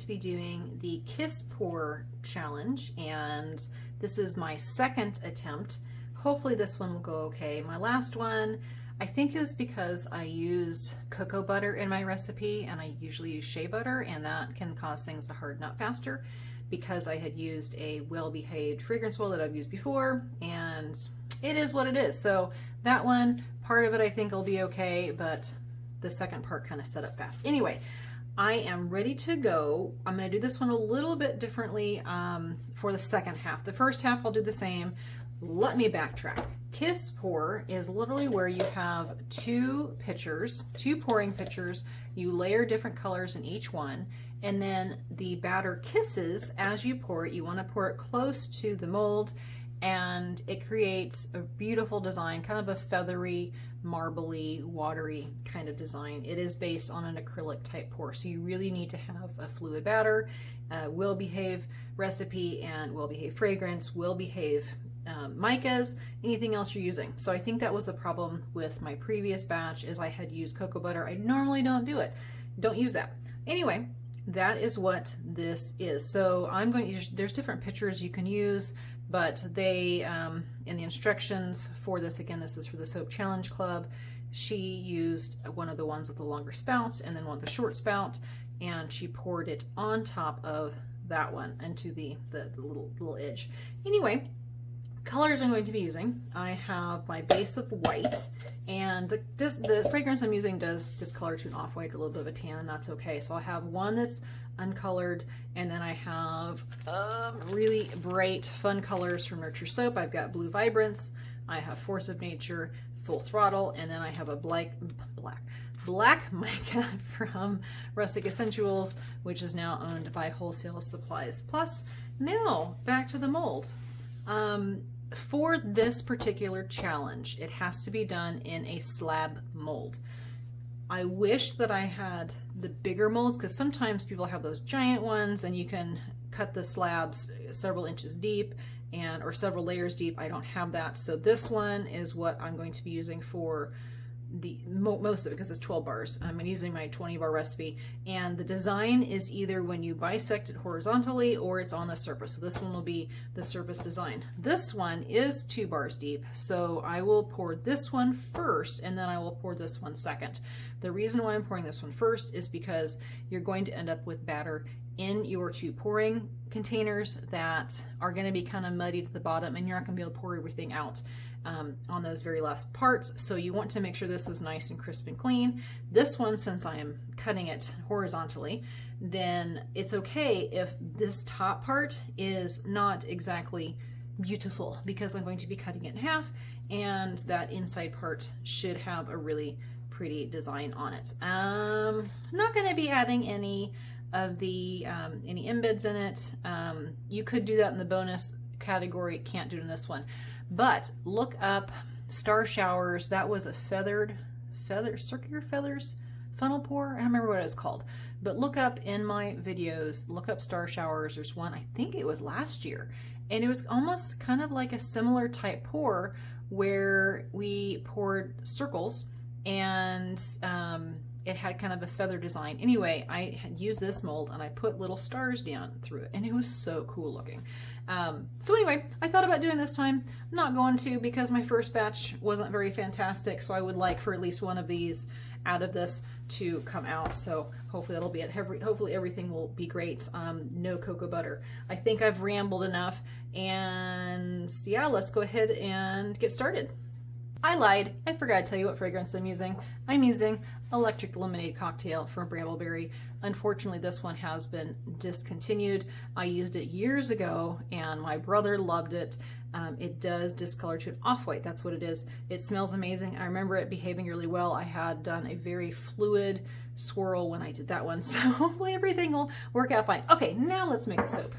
to be doing the Kiss Pour challenge, and this is my second attempt. Hopefully this one will go okay. My last one, I think it was because I used cocoa butter in my recipe, and I usually use shea butter, and that can cause things to harden up faster because I had used a well-behaved fragrance oil that I've used before, and it is what it is. So that one, part of it I think will be okay, but the second part kind of set up fast. Anyway, I am ready to go. I'm going to do this one a little bit differently for the second half. The first half I'll do the same. Let me backtrack. Kiss Pour is literally where you have two pouring pitchers. You layer different colors in each one, and then the batter kisses as you pour it. You want to pour it close to the mold, and it creates a beautiful design, kind of a feathery, marbly, watery kind of design. It is based on an acrylic type pour, so you really need to have a fluid batter, will behave recipe, and will behave fragrance, will behave micas, anything else you're using. So I think that was the problem with my previous batch, is I had used cocoa butter. I normally don't do it. Don't use that. Anyway, that is what this is. So I'm going to, there's different pitchers you can use, but they, in the instructions for this, again, this is for the Soap Challenge Club, she used one of the ones with the longer spout and then one with the short spout, and she poured it on top of that one into the little edge. Anyway, colors I'm going to be using, I have my base of white, and the fragrance I'm using does discolor to an off-white or a little bit of a tan, and that's okay. So I have one that's uncolored, and then I have really bright, fun colors from Nurture Soap. I've got Blue Vibrance, I have Force of Nature, Full Throttle, and then I have a black mica from Rustic Essentials, which is now owned by Wholesale Supplies Plus. Now, back to the mold. For this particular challenge, it has to be done in a slab mold. I wish that I had the bigger molds, because sometimes people have those giant ones and you can cut the slabs several inches deep or several layers deep. I don't have that, so this one is what I'm going to be using for the most of it, because it's 12 bars. I'm using my 20 bar recipe, and the design is either when you bisect it horizontally or it's on the surface. So this one will be the surface design. This one is 2 bars deep, so I will pour this one first and then I will pour this one second. The reason why I'm pouring this one first is because you're going to end up with batter in your 2 pouring containers that are going to be kind of muddy to the bottom, and you're not going to be able to pour everything out on those very last parts. So you want to make sure this is nice and crisp and clean. This one, since I am cutting it horizontally, then it's okay if this top part is not exactly beautiful, because I'm going to be cutting it in half, and that inside part should have a really pretty design on it. I'm not going to be adding any of the any embeds in it. You could do that in the bonus category, can't do it in this one. But look up Star Showers. That was a circular feathers funnel pour. I don't remember what it was called, but look up in my videos, look up Star Showers. There's one, I think it was last year, and it was almost kind of like a similar type pour where we poured circles, and it had kind of a feather design. Anyway, I had used this mold and I put little stars down through it, and it was so cool looking. So anyway, I thought about doing this time. I'm not going to, because my first batch wasn't very fantastic, so I would like for at least one of these out of this to come out. So hopefully that'll be it. Hopefully everything will be great. No cocoa butter. I think I've rambled enough, and yeah, let's go ahead and get started. I lied. I forgot to tell you what fragrance I'm using. I'm using Electric Lemonade Cocktail from Brambleberry. Unfortunately, this one has been discontinued. I used it years ago, and my brother loved it. It does discolor to an off-white. That's what it is. It smells amazing. I remember it behaving really well. I had done a very fluid swirl when I did that one, so hopefully everything will work out fine. Okay, now let's make the soap.